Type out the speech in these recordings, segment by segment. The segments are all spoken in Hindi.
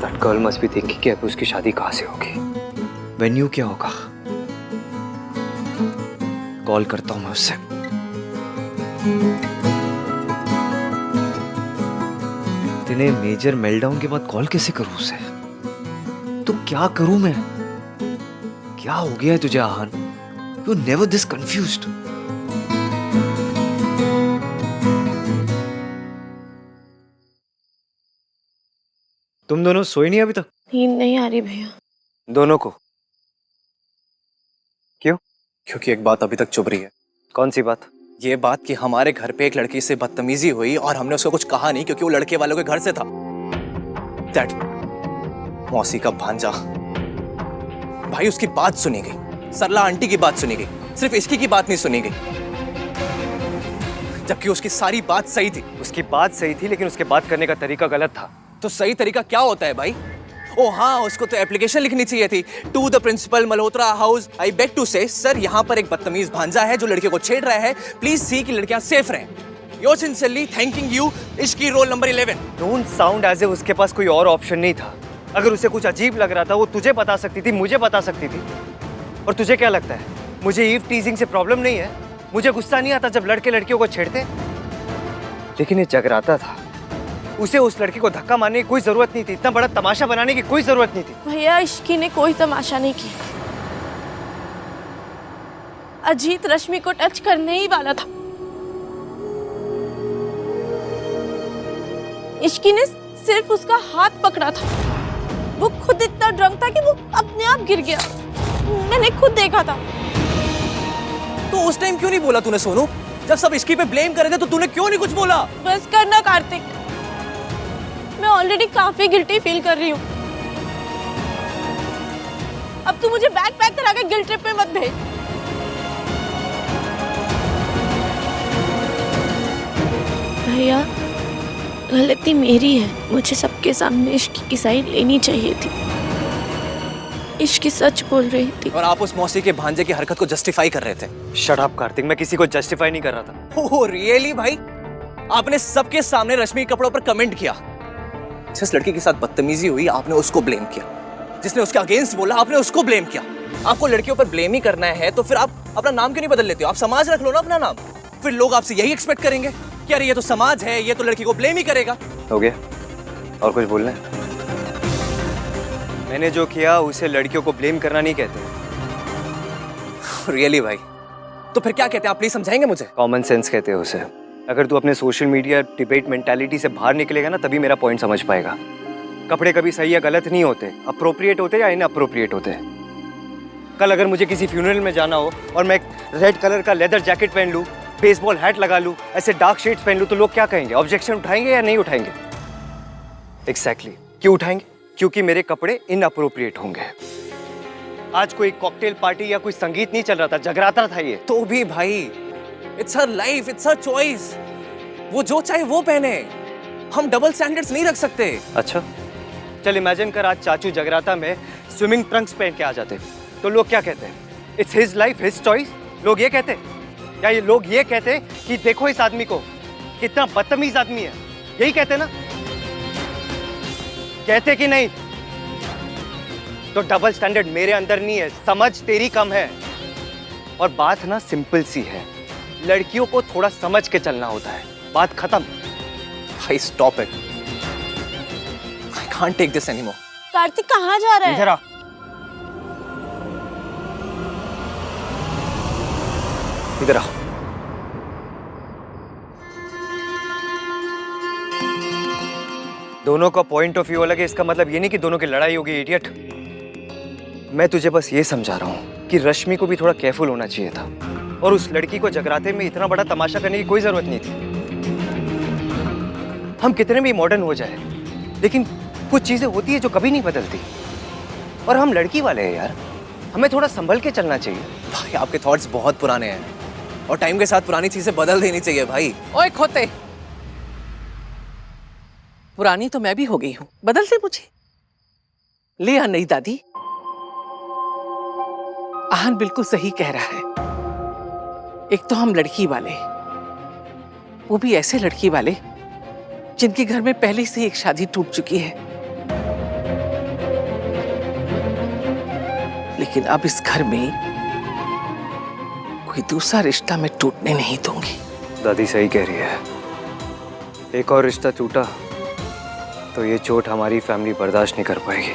That girl must be thinking कि अब उसकी शादी कहाँ से होगी? वेन्यू क्या होगा? कॉल करता हूँ मैं उससे। इतने मेजर मेल्टडाउन के बाद कॉल कैसे करूँ उसे? तो क्या करूँ मैं? क्या हो गया है तुझे आहान? You're never this confused. तुम दोनों सोए नहीं अभी तक? नींद नहीं आ रही भैया। दोनों को? क्यों? क्योंकि एक बात अभी तक चुभ रही है। कौन सी बात? ये बात कि हमारे घर पे एक लड़की से बदतमीजी हुई और हमने उसको कुछ कहा नहीं क्योंकि वो लड़के वालों के घर से था। दैट मौसी का भांजा। भाई उसकी बात सुनी गई, सरला आंटी की बात सुनी गई, सिर्फ इसकी की बात नहीं सुनी गई, जबकि उसकी सारी बात सही थी। उसकी बात सही थी लेकिन उसके बात करने का तरीका गलत था। तो सही तरीका क्या होता है भाई? ओ हाँ, उसको तो एप्लीकेशन लिखनी चाहिए थी। To the principal Malhotra house, I beg to say sir यहाँ पर एक बदतमीज भांजा है जो लड़के को छेड़ रहा है, प्लीज सी कि लड़कियां सेफ रहें। योर सिंसियरली थैंकिंग यू, इश्की roll number 11। Don't sound as if उसके पास कोई और ऑप्शन नहीं था। अगर उसे कुछ अजीब लग रहा था वो तुझे बता सकती थी, मुझे बता सकती थी। और तुझे क्या लगता है मुझे ईव टीजिंग से प्रॉब्लम नहीं है? मुझे गुस्सा नहीं आता जब लड़के लड़कियों को छेड़ते? लेकिन ये जगराता था, उसे उस लड़की को धक्का मारने की कोई जरूरत नहीं थी, इतना बड़ा तमाशा बनाने की कोई जरूरत नहीं थी। भैया इश्की ने कोई तमाशा नहीं किया। अजीत रश्मि को टच करने ही वाला था। इश्की ने सिर्फ उसका हाथ पकड़ा था। वो खुद इतना ड्रंक था कि वो अपने आप गिर गया। मैंने खुद देखा था। तो उस टाइम क्यों नहीं बोला तूने सोनू? जब सब इश्की पे ब्लेम कर रहे थे तो तूने क्यों नहीं कुछ बोला? बस करना कार्तिक, मैं ऑलरेडी काफी गिल्टी फील कर रही हूँ। अब तू मुझे बैग पैक करा के गिल्ट ट्रिप पे मत भेज। भैया गलती मेरी है, मुझे सबके सामने इश्क की साइड लेनी चाहिए थी। इश्क सच बोल रही थी और आप उस मौसी के भांजे की हरकत को जस्टिफाई कर रहे थे। शट अप कार्तिक, मैं किसी को जस्टिफाई नहीं कर रहा था। ओह रियली भाई? आपने सबके सामने रश्मि के कपड़ों पर कमेंट किया। जिस लड़की के साथ बदतमीजी हुई आपने उसको ब्लेम किया, जिसने उसके अगेंस्ट बोला आपने उसको ब्लेम किया। आपको लड़कियों पर ब्लेम ही करना है तो फिर आप अपना नाम क्यों नहीं बदल लेते हो? आप समाज रख लो ना अपना नाम। फिर लोग आपसे यही एक्सपेक्ट करेंगे कि अरे ये तो समाज है, ये तो लड़की को ब्लेम ही करेगा। हो गया? और कुछ बोलना है? मैंने जो किया उसे लड़कियों को ब्लेम करना नहीं कहते। रियली भाई? तो फिर क्या कहते हैं आप? प्लीज समझाएंगे मुझे। कॉमन सेंस कहते हैं उसे। अगर तू अपने सोशल मीडिया डिबेट मेंटालिटी से बाहर निकलेगा ना तभी मेरा पॉइंट समझ पाएगा। कपड़े कभी सही या गलत नहीं होते, अप्रोप्रिएट होते या इनअप्रोप्रिएट होते। कल अगर मुझे किसी फ्यूनरल में जाना हो और मैं एक रेड कलर का लेदर जैकेट पहन लूँ, बेसबॉल हैट लगा लूँ, ऐसे डार्क शेड्स पहन लूँ तो लोग क्या कहेंगे? ऑब्जेक्शन उठाएंगे या नहीं उठाएंगे? एग्जैक्टली। क्यों उठाएंगे? क्योंकि मेरे कपड़े इनअप्रोप्रिएट होंगे। आज कोई कॉकटेल पार्टी या कोई संगीत नहीं चल रहा था, जगराता था ये। तो भी भाई it's her life, it's her choice. वो जो चाहे वो पहने, हम डबल स्टैंडर्ड्स नहीं रख सकते। अच्छा चल इमेजिन कर आज चाचू जगराता में स्विमिंग ट्रंक्स पहन के आ जाते तो लोग क्या कहते हैं? It's his life, his choice. लोग ये कहते या ये लोग ये कहते कि देखो इस आदमी को, कितना बदतमीज आदमी है, यही कहते ना? कहते कि नहीं? तो डबल स्टैंडर्ड मेरे अंदर नहीं है, समझ तेरी कम है। और बात ना सिंपल सी है, लड़कियों को थोड़ा समझ के चलना होता है, बात खत्म। भाई stop it, I can't take this anymore. Kartik कहाँ जा रहा है? इधर आ। इधर आ। दोनों का पॉइंट ऑफ व्यू अलग है, इसका मतलब ये नहीं कि दोनों की लड़ाई होगी, इडियट। मैं तुझे बस ये समझा रहा हूँ कि रश्मि को भी थोड़ा केयरफुल होना चाहिए था और उस लड़की को जगराते में इतना बड़ा तमाशा करने की कोई जरूरत नहीं थी। हम कितने भी मॉडर्न हो जाए लेकिन कुछ चीजें होती है जो कभी नहीं बदलती। और हम लड़की वाले हैं यार, हमें थोड़ा संभल के चलना चाहिए। भाई आपके थॉट्स बहुत पुराने हैं और टाइम के साथ पुरानी चीजें बदल देनी चाहिए भाई। ओए खोते, पुरानी तो मैं भी हो गई हूँ, बदल दे मुझे। ले आ नहीं दादी, आहन बिल्कुल सही कह रहा है। एक तो हम लड़की वाले, वो भी ऐसे लड़की वाले जिनके घर में पहले से एक शादी टूट चुकी है। लेकिन अब इस घर में कोई दूसरा रिश्ता मैं टूटने नहीं दूंगी। दादी सही कह रही है, एक और रिश्ता टूटा तो ये चोट हमारी फैमिली बर्दाश्त नहीं कर पाएगी।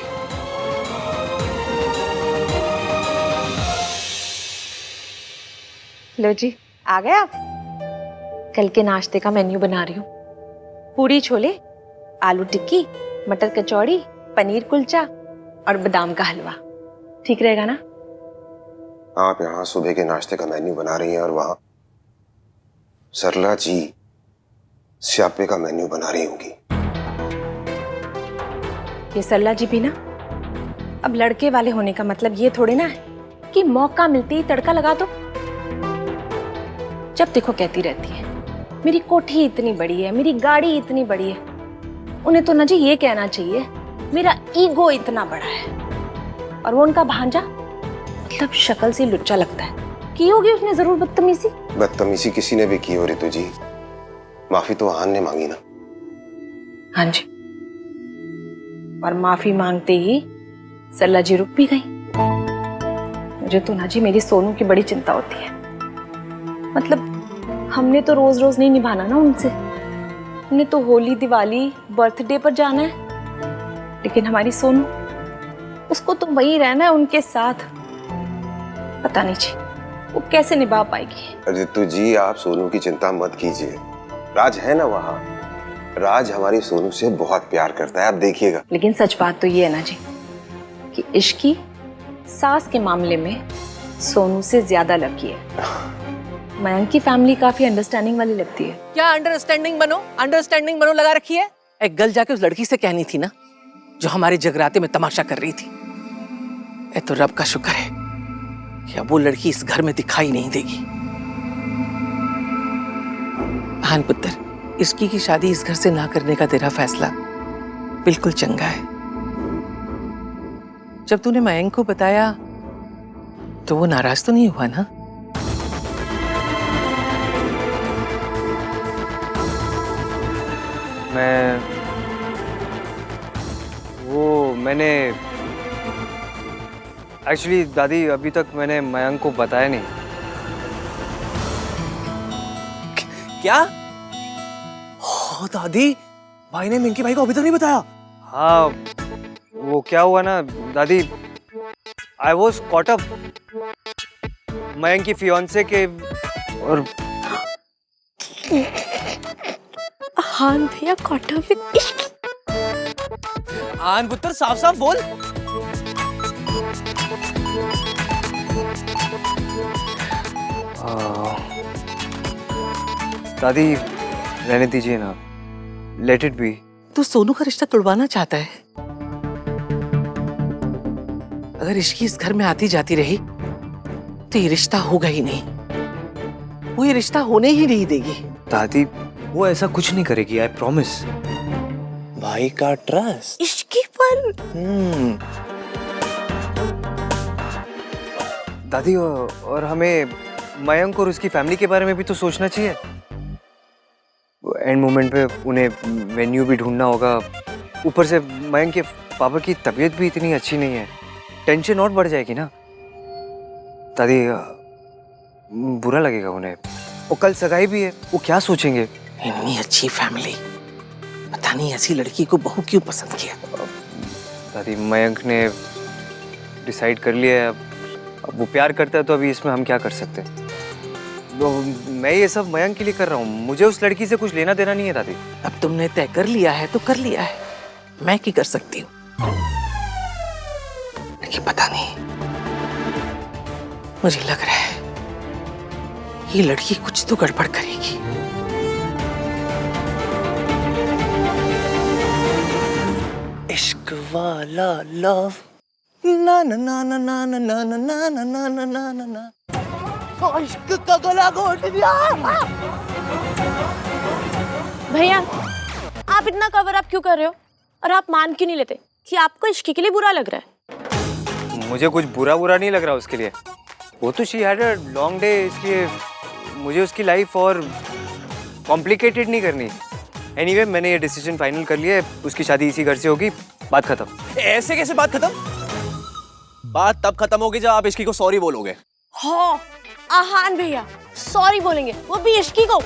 लो जी, आ गए आप। कल के नाश्ते का मेन्यू बना रही हूँ। पूरी छोले, आलू टिक्की, मटर कचौड़ी, पनीर कुलचा और बादाम का हलवा। ठीक रहेगा ना? आप यहाँ सुबह के नाश्ते का मेन्यू बना रही हैं और वहां सरला जी स्यापे का मेन्यू बना रही होंगी। ये सरला जी भी ना, अब लड़के वाले होने का मतलब ये थोड़े ना है कि मौका मिलते ही तड़का लगा दो। जब देखो कहती रहती है मेरी कोठी इतनी बड़ी है, मेरी गाड़ी इतनी बड़ी है। उन्हें तो ना जी ये कहना चाहिए मेरा ईगो इतना बड़ा है। और वो उनका भांजा मतलब शक्ल से लुच्चा लगता है। की होगी उसने जरूर बदतमीजी। बदतमीजी किसी ने भी की हो रितु जी, माफी तो आहान ने मांगी ना। हाँ जी, और माफी मांगते ही सरला जी रुक भी गई। मुझे तो ना जी मेरी सोनू की बड़ी चिंता होती है। मतलब हमने तो रोज रोज नहीं निभाना ना उनसे, हमने तो होली दिवाली बर्थडे पर जाना है। लेकिन हमारी सोनू, उसको तो वही रहना है उनके साथ। पता नहीं जी वो कैसे निभा पाएगी। रितु जी आप सोनू की चिंता मत कीजिए, राज है ना वहाँ। राज हमारी सोनू से बहुत प्यार करता है, आप देखिएगा। लेकिन सच बात तो ये है ना जी कि इश्क की सास के मामले में सोनू से ज्यादा लकी है। मयंक की फैमिली काफी अंडरस्टैंडिंग वाली लगती है। क्या अंडरस्टैंडिंग बनो लगा रखी है? एक गल जाके उस लड़की से कहनी थी ना जो हमारे जगराते में तमाशा कर रही थी। ए तो रब का शुक्र है कि अब वो लड़की इस घर में दिखाई नहीं देगी। भान पुत्र, इसकी की शादी इस घर से ना करने का तेरा फैसला बिल्कुल चंगा है। जब तूने मयंक को बताया तो वो नाराज तो नहीं हुआ ना? मैंने एक्चुअली दादी अभी तक मैंने मयंक को बताया नहीं। क्या? हो दादी, भाई ने मिंकी भाई को अभी तक नहीं बताया? हाँ, वो क्या हुआ ना दादी, I was caught up Mayank की फियांसे के। और हाँ भैया, कॉट अप विद इश्क। आन पुत्र साफ साफ बोल। दादी रहने दीजिए ना, लेट इट बी। तू सोनू का रिश्ता तोड़वाना चाहता है? अगर इश्की इस घर में आती जाती रही तो ये रिश्ता होगा ही नहीं। वो ये रिश्ता होने ही नहीं देगी। दादी वो ऐसा कुछ नहीं करेगी, आई प्रॉमिस। भाई का ट्रस्ट इश्की पर दादी, और हमें मयंक और उसकी फैमिली के बारे में भी तो सोचना चाहिए। एंड मोमेंट पे उन्हें मेन्यू भी ढूंढना होगा। ऊपर से मयंक के पापा की तबीयत भी इतनी अच्छी नहीं है, टेंशन और बढ़ जाएगी ना दादी। बुरा लगेगा उन्हें। वो कल सगाई भी है, वो क्या सोचेंगे। इतनी अच्छी फैमिली, पता नहीं ऐसी लड़की को बहू क्यों पसंद किया। दादी मयंक ने डिसाइड कर लिया है, अब वो प्यार करता है तो अभी इसमें हम क्या कर सकते हैं। मैं ये सब मयंक के लिए कर रहा हूँ, मुझे उस लड़की से कुछ लेना देना नहीं है दादी। अब तुमने तय कर लिया है तो कर लिया है, मैं क्या कर सकती हूँ। लेकिन पता नहीं, मुझे लग रहा है ये लड़की कुछ तो गड़बड़ करेगी। इश्क वाला लव ना ना ना ना ना ना ना ना ना ना ना ना ना ना ना। इश्क का गला घोट दिया। भैया, आप इतना कवर अप क्यों कर रहे हो? और आप मान क्यों नहीं लेते कि आपको इश्क के लिए बुरा लग रहा है? मुझे कुछ बुरा नहीं लग रहा उसके लिए। वो तो she had a long day, इसलिए मुझे उसकी लाइफ और कॉम्प्लिकेटेड नहीं करनी। एनीवे, मैंने ये डिसीजन फाइनल कर लिया है, उसकी शादी इसी घर से होगी, बात खत्म। ऐसे कैसे बात खत्म? बात तब खत्म होगी जब आप इश्की को सॉरी बोलोगे। हाँ आहान भैया सॉरी बोलेंगे, वो भी इश्की को।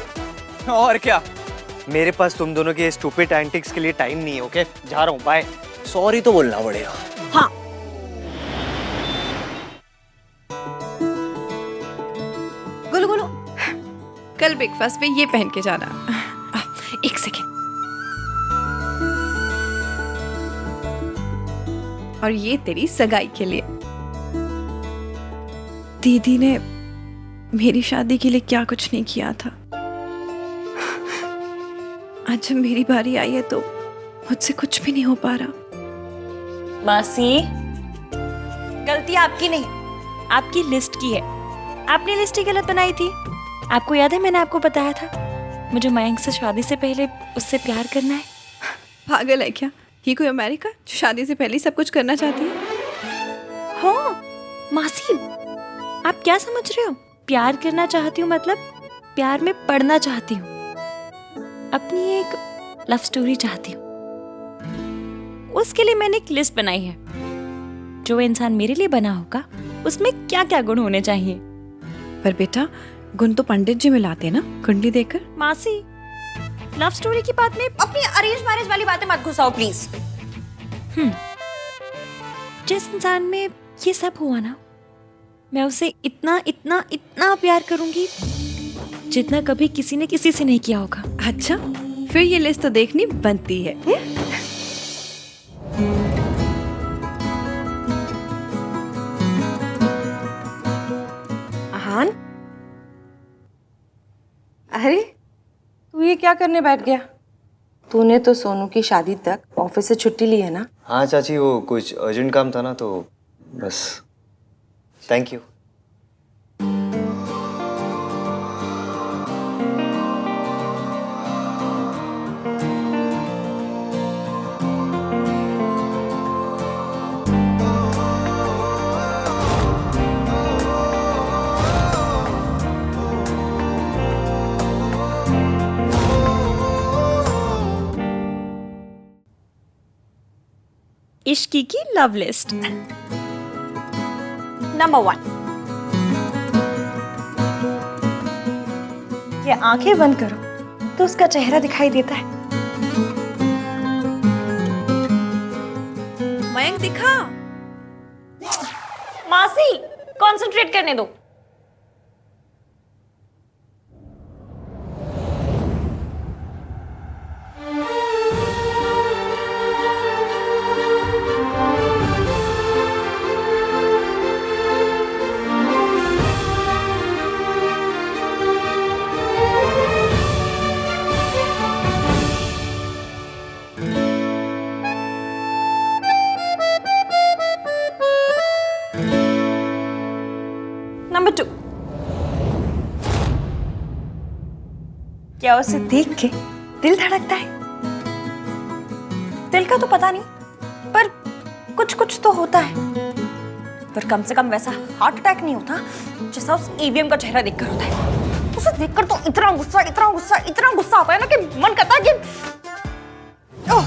और क्या? मेरे पास तुम दोनों के स्टूपिड एंटिक्स के लिए टाइम नहीं है। ओके, जा रहा हूँ, बाय। सॉरी तो बोलना पड़ेगा। हाँ गुलू गुलू, कल ब्रेकफास्ट पे ये पहन के जाना। एक सेकेंड। और ये तेरी सगाई के लिए। दीदी ने मेरी शादी के लिए क्या कुछ नहीं किया था। आज जब मेरी बारी आई है तो मुझसे कुछ भी नहीं हो पा रहा। मासी, गलती आपकी नहीं, आपकी लिस्ट की है। आपने लिस्ट ही गलत बनाई थी। आपको याद है मैंने आपको बताया था मुझे मयंक से शादी से पहले उससे प्यार करना है। पागल है क्या? ये कोई अमेरिका जो शादी से पहले ही सब कुछ करना चाहती है? हाँ मासी, आप क्या समझ रहे हो? प्यार करना चाहती हूँ मतलब प्यार में पड़ना चाहती हूँ। अपनी एक लव स्टोरी चाहती हूँ। उसके लिए मैंने एक लिस्ट बनाई है। जो इंसान मेरे लिए बना होगा उसमें क्या क्या गुण होने चाहिए। पर बेटा, गुण तो पंडित जी मिलाते ना कुंडली देकर। मासी, लव स्टोरी की बात में अपनी अरेंज मैरिज वाली बातें मत घुसाओ प्लीज। जिस इंसान में ये सब हुआ ना, मैं उसे इतना इतना इतना प्यार करूंगी जितना कभी किसी ने किसी से नहीं किया होगा। अच्छा, फिर ये लिस्ट तो देखनी बनती है। आहान, अरे तू ये क्या करने बैठ गया? तूने तो सोनू की शादी तक ऑफिस से छुट्टी ली है ना? हाँ चाची, वो कुछ अर्जेंट काम था ना, तो बस। Thank you. इश्की की लव लिस्ट। नंबर 1, ये आंखें बंद करो तो उसका चेहरा दिखाई देता है। मयंक दिखा। मासी कंसंट्रेट करने दो। नंबर 2, क्या उसे देख के दिल धड़कता है? दिल का तो पता नहीं, पर कुछ कुछ तो होता है। पर कम से कम वैसा हार्ट अटैक नहीं होता जैसा उस ईवीएम का चेहरा देखकर होता है। उसे देखकर तो इतना गुस्सा इतना गुस्सा इतना गुस्सा आता है ना कि मन करता है कि ओह।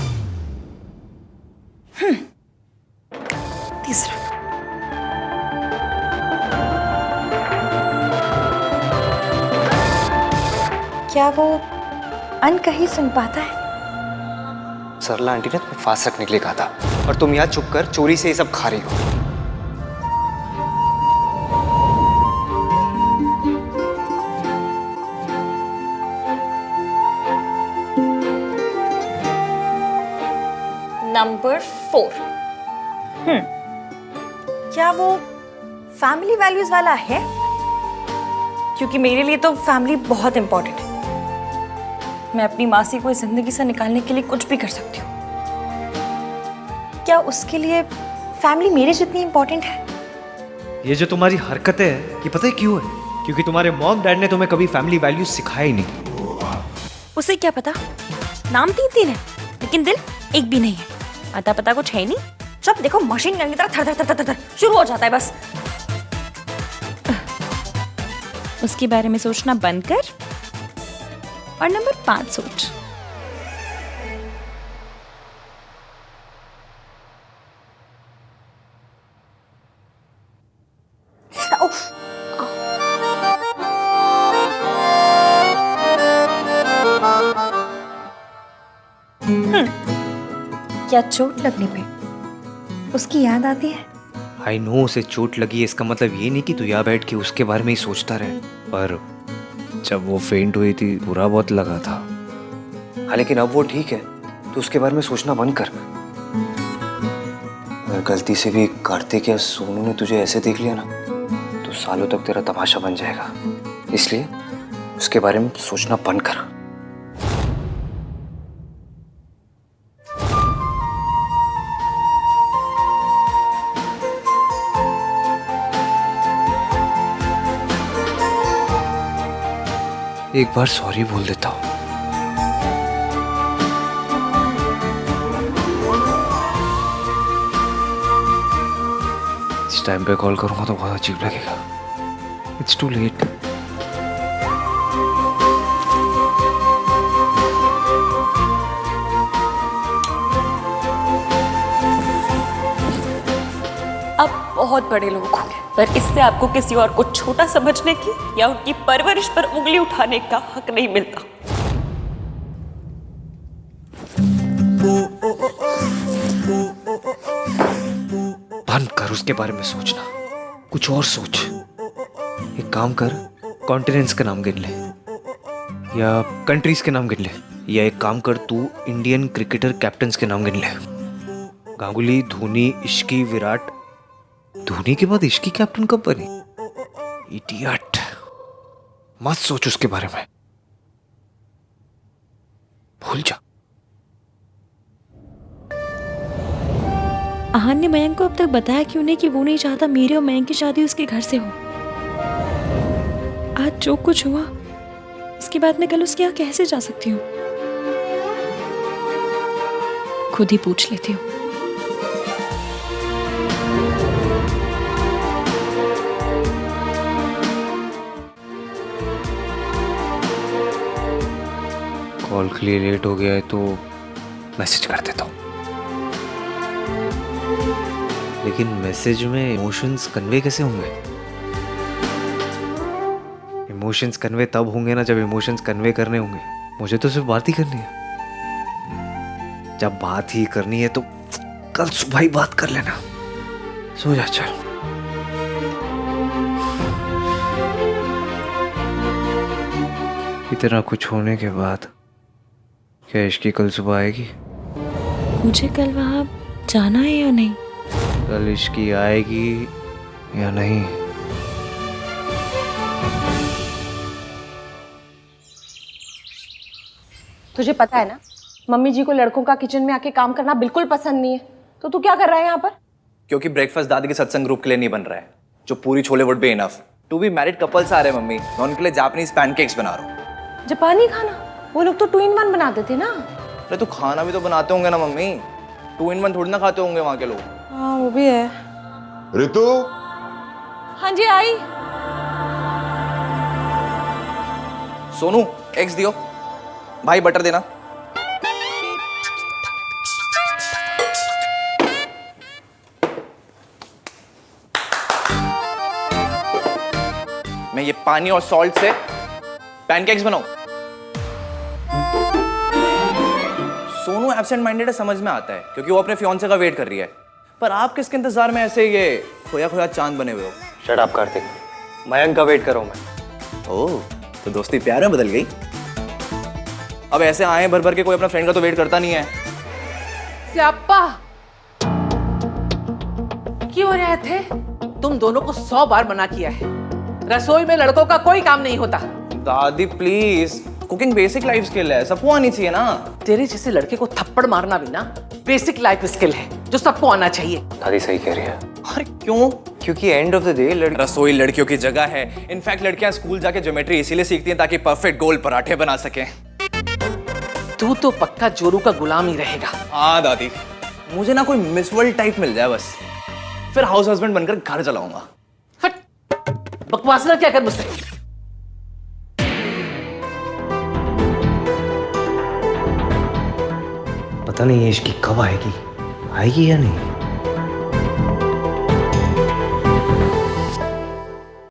तीसरा, क्या वो अनकही सुन पाता है? सरला आंटी ने तुम्हें फास्ट रखने के लिए कहा था, और तुम यहाँ चुप कर चोरी से ये सब खा रही हो। नंबर 4, क्या वो फैमिली वैल्यूज वाला है? क्योंकि मेरे लिए तो फैमिली बहुत इंपॉर्टेंट है। मैं अपनी मासी को इस जिंदगी से निकालने के लिए कुछ भी कर सकती हूँ। क्या उसके लिए फैमिली मेरे जितनी इंपॉर्टेंट है? ये जो तुम्हारी हरकतें हैं, ये पता है क्यों है? क्योंकि तुम्हारे मॉम डैड ने तुम्हें कभी फैमिली वैल्यूज सिखाया ही नहीं। उसे क्या पता? नाम 3 है लेकिन दिल एक भी नहीं है। अता पता कुछ है नहीं, जब देखो मशीन गन की तरह थर थर थर थर थर शुरू हो जाता है बस। उसके बारे में सोचना बंद कर और नंबर 5 सोच। क्या चोट लगने पे उसकी याद आती है? आई नो उसे चोट लगी है, इसका मतलब ये नहीं कि तू यहाँ बैठ के उसके बारे में ही सोचता रहे, पर जब वो फेंट हुई थी बुरा बहुत लगा था। हाँ लेकिन अब वो ठीक है, तो उसके बारे में सोचना बंद कर। अगर गलती से भी कार्तिक या सोनू ने तुझे ऐसे देख लिया ना तो सालों तक तेरा तमाशा बन जाएगा, इसलिए उसके बारे में सोचना बंद कर। एक बार सॉरी बोल देता हूँ। इस टाइम पे कॉल करूंगा तो बहुत अजीब लगेगा। It's too late. आप बहुत बड़े लोग होंगे, पर इससे आपको किसी और को छोटा समझने की या उनकी परवरिश पर उंगली उठाने का हक नहीं मिलता। बंद कर उसके बारे में सोचना, कुछ और सोच। एक काम कर, कॉन्टिनेंट्स के नाम गिन ले या कंट्रीज के नाम गिन ले, या एक काम कर तू इंडियन क्रिकेटर कैप्टन्स के नाम गिन ले। गांगुली, धोनी, इश्की, विराट। धोनी के बाद इश्की कैप्टन कब बनी? इडियट। मत सोच उसके बारे में, भूल जा। आहान ने मयंक को अब तक बताया क्यों नहीं कि वो नहीं चाहता मेरी और मयंक की शादी उसके घर से हो? आज जो कुछ हुआ उसके बाद मैं कल उसके यहाँ कैसे जा सकती हूँ? खुद ही पूछ लेती हूँ। कॉल के लिए लेट हो गया है तो मैसेज कर देता हूँ, लेकिन मैसेज में इमोशंस कन्वे कैसे होंगे? इमोशंस कन्वे तब होंगे ना जब इमोशंस कन्वे करने होंगे। मुझे तो सिर्फ बात ही करनी है। जब बात ही करनी है तो कल सुबह ही बात कर लेना। सो जा चल। इतना कुछ होने के बाद क्या इश्की कल सुबह आएगी? मुझे कल वहां जाना है या नहीं? कल इश्की आएगी या नहीं? तुझे पता है ना, मम्मी जी को लड़कों का किचन में आके काम करना बिल्कुल पसंद नहीं है, तो तू क्या कर रहा है यहाँ पर? क्योंकि ब्रेकफास्ट दादी के सत्संग ग्रुप के लिए नहीं बन रहा है, जो puri chole would be enough. To be married couples आ रहे हैं मम्मी, मैं उनके लिए जापानीज पैनकेक्स बना रहा हूँ। जापानी खाना? वो लोग तो 2 in 1 बनाते थे ना। अरे तो खाना भी तो बनाते होंगे ना मम्मी, 2 in 1 थोड़ी ना खाते होंगे वहाँ के लोग। हाँ वो भी है। ऋतु, हाँ जी आई। सोनू एग्स दियो, भाई बटर देना। मैं ये पानी और सॉल्ट से पैनकेक्स बनाऊं। सोनू एब्सेंट माइंडेड है, समझ में आता है, क्योंकि वो अपने फियांसे का वेट कर रही है। पर आप किसके इंतजार में ऐसे ये खोया खोया चांद बने हुए हो? शट अप कार्तिक, मयंक का वेट कर रहा हूं मैं। ओह, तो दोस्ती प्यार में बदल गई। अब ऐसे आए भर भर के कोई अपना फ्रेंड का तो वेट करता नहीं है। स्याप्पा क्यों रहे थे? तुम दोनों को 100 बार मना किया है, रसोई में लड़कों का कोई काम नहीं होता। दादी please, cooking basic life skill है, सबको आनी चाहिए ना। तेरे जैसे लड़के को थप्पड़ मारना भी ना बेसिक लाइफ स्किल है, जो सबको आना चाहिए। दादी सही कह रही है। अरे क्यों? क्योंकि एंड ऑफ द डे रसोई लड़कियों की जगह है। इनफैक्ट लड़कियां स्कूल जाके ज्योमेट्री इसीलिए सीखती हैं ताकि परफेक्ट गोल पराठे बना सकें। तू तो पक्का जोरू का गुलाम ही रहेगा। हाँ दादी, मुझे ना कोई मिस वर्ल्ड टाइप मिल जाए बस, फिर हाउस हस्बैंड बनकर घर चलाऊंगा। हट, बकवास ना क्या कर मुझसे। पता नहीं ये इश्की कब आएगी, आएगी या नहीं।